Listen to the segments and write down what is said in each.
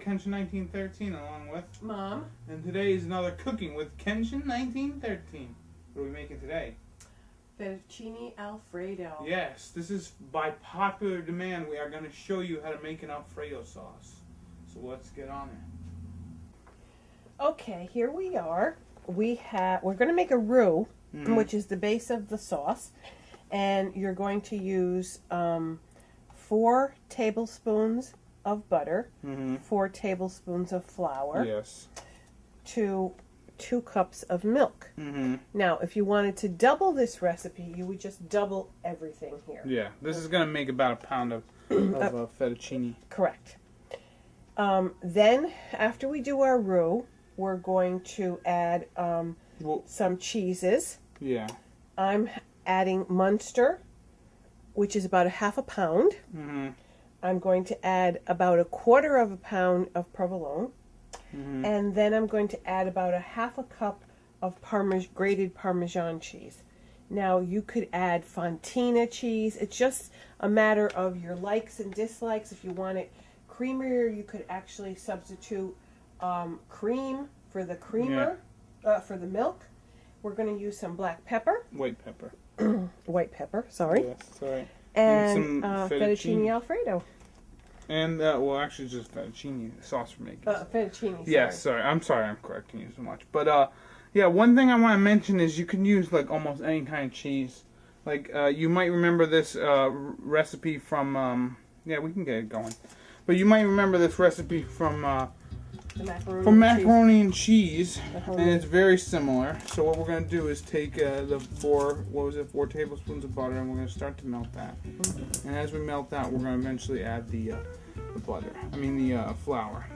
Kenshin1913 along with Mom. And today is another Cooking with Kenshin1913. What are we making today? Fettuccine Alfredo. Yes, this is by popular demand. We are going to show you how to make an Alfredo sauce. So let's get on it. Okay, here we are. We're going to make a roux, which is the base of the sauce. And you're going to use 4 tablespoons of butter, 4 tablespoons of flour, Yes. 2 cups of milk. Now, if you wanted to double this recipe, you would just double everything here. Yeah, this is going to make about a pound of fettuccine. Correct. Then, after we do our roux, we're going to add some cheeses. Yeah. I'm adding Munster, which is about 1/2 pound. I'm going to add about 1/4 pound of Provolone. And then I'm going to add about 1/2 cup of grated Parmesan cheese. Now, you could add Fontina cheese. It's just a matter of your likes and dislikes. If you want it creamier, you could actually substitute cream for the creamer, for the milk. We're going to use some black pepper. White pepper. White pepper, sorry. Yes, sorry. And some fettuccine Alfredo. And, well, actually just fettuccine sauce we're making. Fettuccine, sorry. Yeah, sorry. I'm sorry I'm correcting you so much. But, yeah, one thing I want to mention is you can use, like, almost any kind of cheese. Like, you might remember this recipe from, yeah, we can get it going. But you might remember this recipe from macaroni and cheese, and it's very similar. So what we're going to do is take the 4 tablespoons of butter, and we're going to start to melt that. And as we melt that, we're going to eventually add the flour.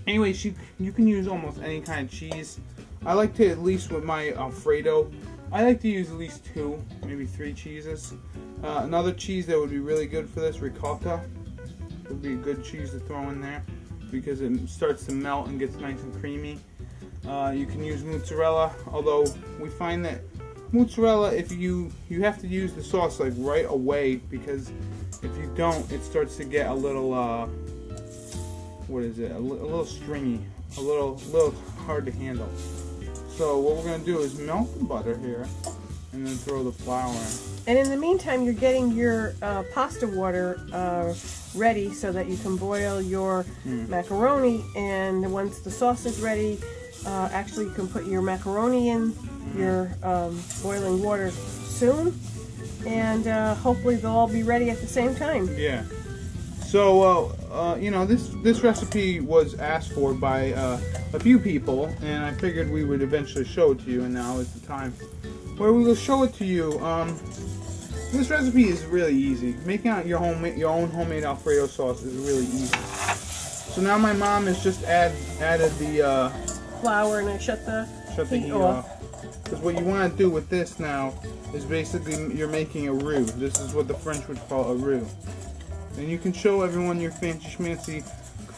Anyways, you can use almost any kind of cheese. I like to, at least with my Alfredo, I like to use at least 2, maybe 3 cheeses. Another cheese that would be really good for this, ricotta, would be a good cheese to throw in there, because it starts to melt and gets nice and creamy. You can use mozzarella, although we find that mozzarella, if you have to use the sauce like right away, because if you don't, it starts to get a little a little stringy, a little hard to handle. So what we're gonna do is melt the butter here, and then throw the flour in. And in the meantime, you're getting your pasta water ready so that you can boil your macaroni. And once the sauce is ready, actually you can put your macaroni in your boiling water soon. And hopefully they'll all be ready at the same time. Yeah. So, you know, this recipe was asked for by a few people, and I figured we would eventually show it to you, and now is the time where we will show it to you. This recipe is really easy. Making out your own homemade Alfredo sauce is really easy. So now my mom has just added the flour, and I shut the heat off. Because what you want to do with this now is basically you're making a roux. This is what the French would call a roux. And you can show everyone your fancy schmancy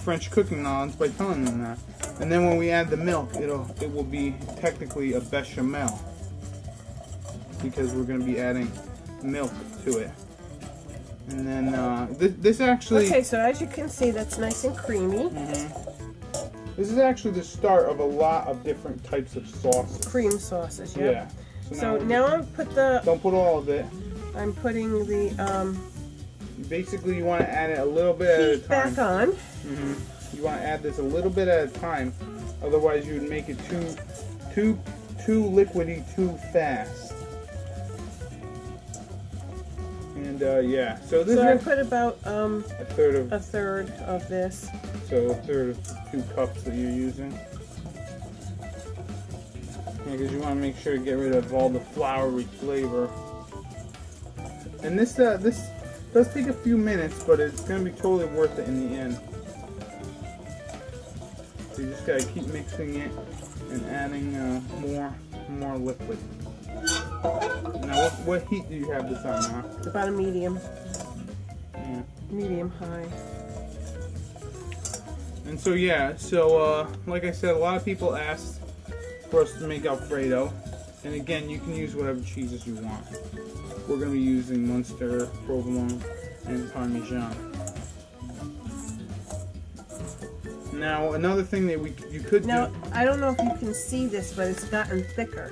French cooking knowledge by telling them that. And then when we add the milk, it will be technically a bechamel, because we're going to be adding milk to it. And then this actually... Okay, so as you can see, that's nice and creamy. This is actually the start of a lot of different types of sauces. Cream sauces, yeah. So now I'll put the... Don't put all of it. I'm putting the... Basically, you want to add it a little bit at a time. Back on. You want to add this a little bit at a time. Otherwise, you would make it too liquidy too fast. And yeah, so I put about a third of this. So a third of 2 cups that you're using. Because you want to make sure to get rid of all the floury flavor. And this does take a few minutes, but it's going to be totally worth it in the end. So you just got to keep mixing it and adding more liquid. Now, what heat do you have this on now? About a medium. Yeah. Medium high. And so yeah, like I said, a lot of people asked for us to make Alfredo. And again, you can use whatever cheeses you want. We're going to be using Munster, Provolone, and Parmigiano. Now another thing that you could now, do. I don't know if you can see this, but it's gotten thicker.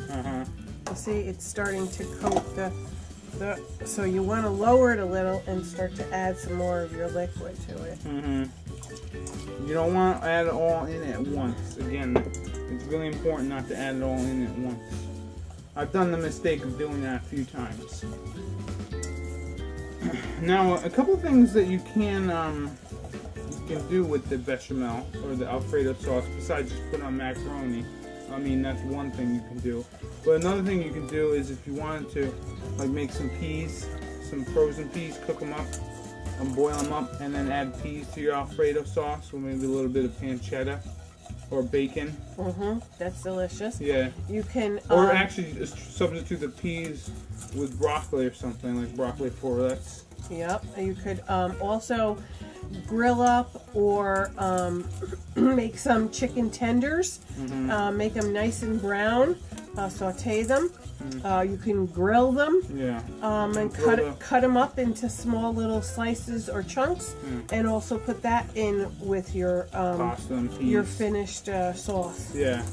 You see, it's starting to coat so you want to lower it a little and start to add some more of your liquid to it. You don't want to add it all in at once. Again, it's really important not to add it all in at once. I've done the mistake of doing that a few times. Now, a couple things that you can do with the bechamel or the Alfredo sauce, besides just put on macaroni. I mean, that's one thing you can do. But another thing you can do is if you wanted to, like, make some peas, some frozen peas, cook them up, and boil them up, and then add peas to your Alfredo sauce with maybe a little bit of pancetta or bacon. That's delicious. Yeah. You can. Or actually substitute the peas with broccoli or something, like broccoli florets. Yep. You could also grill up or make some chicken tenders. Make them nice and brown. Saute them. You can grill them. Yeah. And cut them up into small little slices or chunks, and also put that in with your pasta and peas. Your finished sauce. Yeah.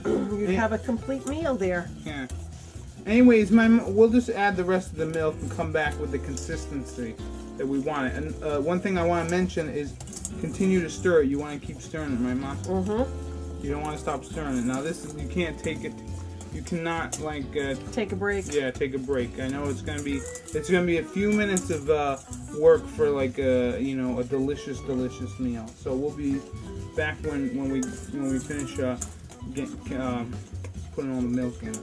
You'd have a complete meal there. Yeah. Anyways, we'll just add the rest of the milk and come back with the consistency that we want it. And one thing I want to mention is continue to stir it. You want to keep stirring it, right, Mom? You don't want to stop stirring it. Now this is, you can't take it. You cannot like take a break. Yeah, take a break. I know it's gonna be a few minutes of work for like a a delicious meal. So we'll be back when we finish putting all the milk in.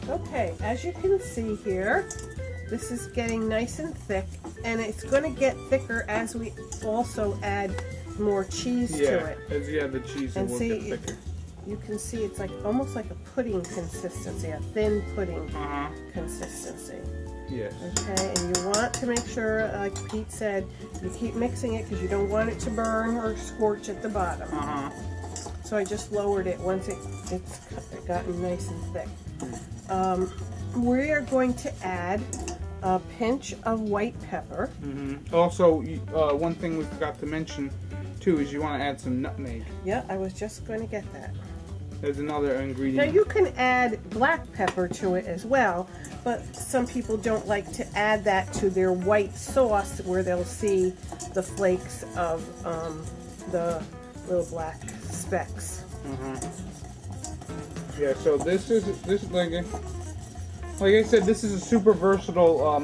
Okay, as you can see here, this is getting nice and thick, and it's going to get thicker as we also add more cheese to it. As you add the cheese, it will get thicker. You can see it's like almost like a pudding consistency, a thin pudding consistency. Yes. Okay, and you want to make sure, like Pete said, you keep mixing it because you don't want it to burn or scorch at the bottom. So I just lowered it once it's gotten nice and thick. We are going to add a pinch of white pepper. Also, one thing we forgot to mention too is you want to add some nutmeg. Yeah, I was just going to get that. There's another ingredient. Now you can add black pepper to it as well, but some people don't like to add that to their white sauce where they'll see the flakes of the little black specks. Yeah, so this is like I said, this is a super versatile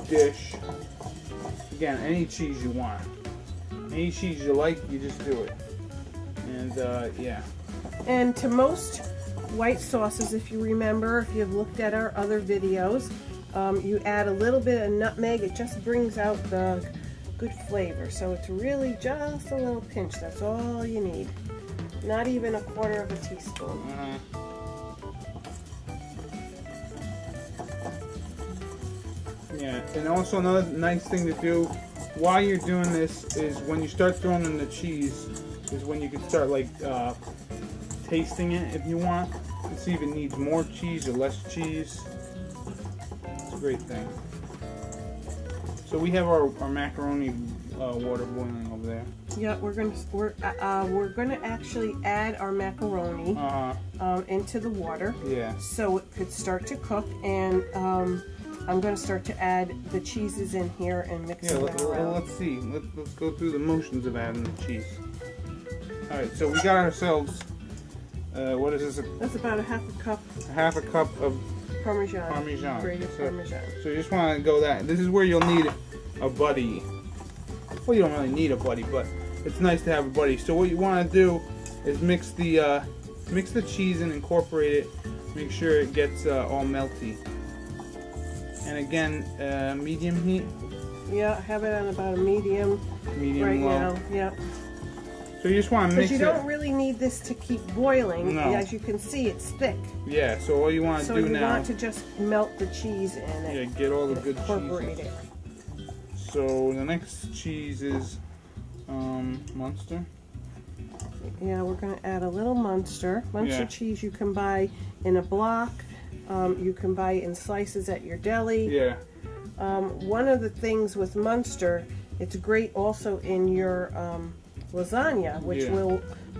dish. Again, any cheese you want, any cheese you like, you just do it. And yeah. And to most white sauces, if you remember, if you've looked at our other videos, you add a little bit of nutmeg. It just brings out the good flavor. So it's really just a little pinch. That's all you need. Not even a quarter of a teaspoon. Yeah, and also another nice thing to do while you're doing this is when you start throwing in the cheese is when you can start like tasting it if you want to see if it needs more cheese or less cheese. It's a great thing. So we have our macaroni water boiling over there. Yeah, we're gonna actually add our macaroni into the water. Yeah. So it could start to cook, and I'm gonna start to add the cheeses in here and mix them around. Let's see. Let's go through the motions of adding the cheese. All right. So we got ourselves. What is this? That's about a half a cup. Half a cup of Parmesan. Grated Parmesan. So you just want to go that. This is where you'll need a buddy. Well, you don't really need a buddy, but it's nice to have a buddy. So what you want to do is mix the cheese and incorporate it. Make sure it gets all melty. And again, medium heat. Yeah, I have it on about a medium right low. now. Yeah. So you just want to mix it. Because you don't really need this to keep boiling. No. As you can see, it's thick. Yeah. So all you want to do now. So you want to just melt the cheese in it. Yeah, get all the good incorporate cheese. It. So the next cheese is Munster. Yeah, we're going to add a little Munster. Munster cheese you can buy in a block. You can buy in slices at your deli. Yeah. One of the things with Munster It's great also in your lasagna, which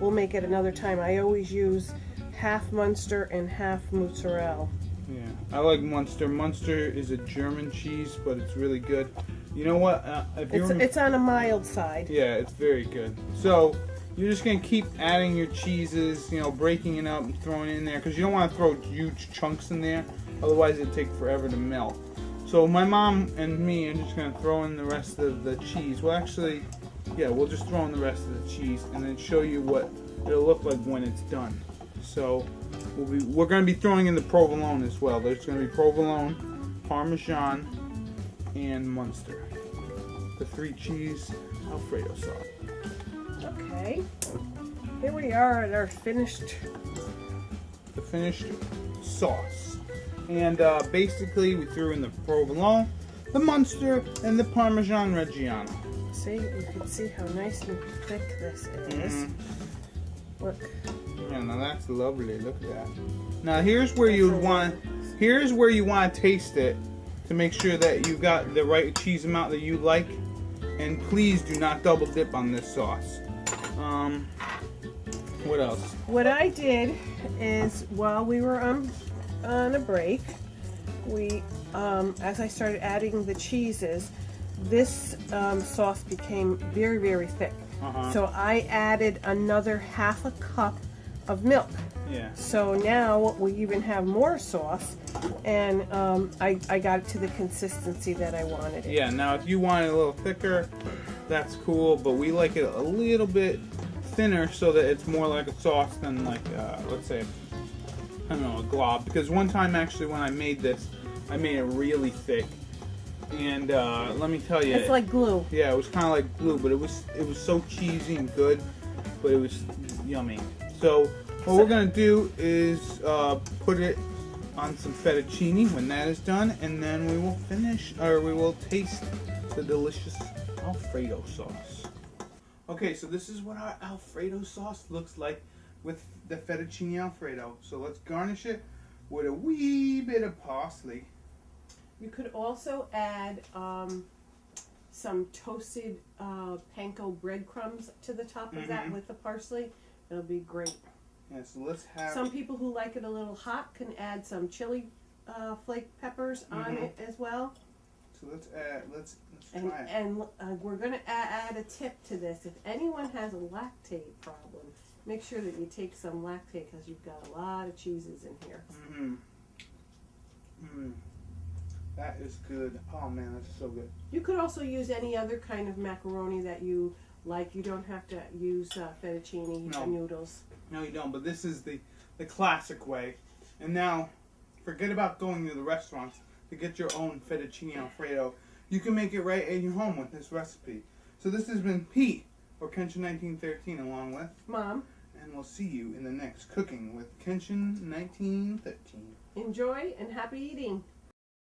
we'll make at another time. I always use half Munster and half mozzarella. Yeah, I like Munster. Munster is a German cheese, but it's really good. You know what? It's on a mild side. Yeah, it's very good. So you're just gonna keep adding your cheeses, you know, breaking it up and throwing it in there because you don't want to throw huge chunks in there, otherwise it'd take forever to melt. So my mom and me are just gonna throw in the rest of the cheese. Well, actually, yeah, we'll just throw in the rest of the cheese and then show you what it'll look like when it's done. So we're gonna be throwing in the provolone as well. There's gonna be provolone, Parmesan, and Munster. The 3-cheese Alfredo sauce. Okay. Here we are at our finished sauce. And basically we threw in the provolone, the Munster, and the Parmigiano-Reggiano. See, you can see how nice and thick this is. Look. Yeah, now that's lovely. Look at that. Now here's where you want to taste it to make sure that you got the right cheese amount that you like. And please do not double dip on this sauce. What else? What I did is while we were on a break, as I started adding the cheeses, this sauce became very, very thick. So I added another half a cup of milk. Yeah. So now we even have more sauce, and I got it to the consistency that I wanted it. Yeah. Now, if you want it a little thicker, that's cool. But we like it a little bit thinner so that it's more like a sauce than like, let's say, I don't know, a glob. Because one time actually when I made this, I made it really thick. And let me tell you, it's like glue. Yeah, it was kind of like glue, but it was so cheesy and good, but it was yummy. So what we're gonna do is put it on some fettuccine when that is done, and then we will taste the delicious Alfredo sauce. Okay, so this is what our Alfredo sauce looks like with the fettuccine Alfredo. So let's garnish it with a wee bit of parsley. You could also add some toasted panko breadcrumbs to the top of that with the parsley. It'll be great. Yeah, so let's have... Some people who like it a little hot can add some chili flake peppers on it as well. So let's try it. And we're going to add a tip to this. If anyone has a lactate problem, make sure that you take some lactate because you've got a lot of cheeses in here. That is good. Oh man, that's so good. You could also use any other kind of macaroni that you like. You don't have to use fettuccine noodles. No, you don't. But this is the classic way. And now, forget about going to the restaurants to get your own fettuccine Alfredo. You can make it right in your home with this recipe. So this has been Pete or Kenshin1913 along with Mom. And we'll see you in the next Cooking with Kenshin1913. Enjoy and happy eating.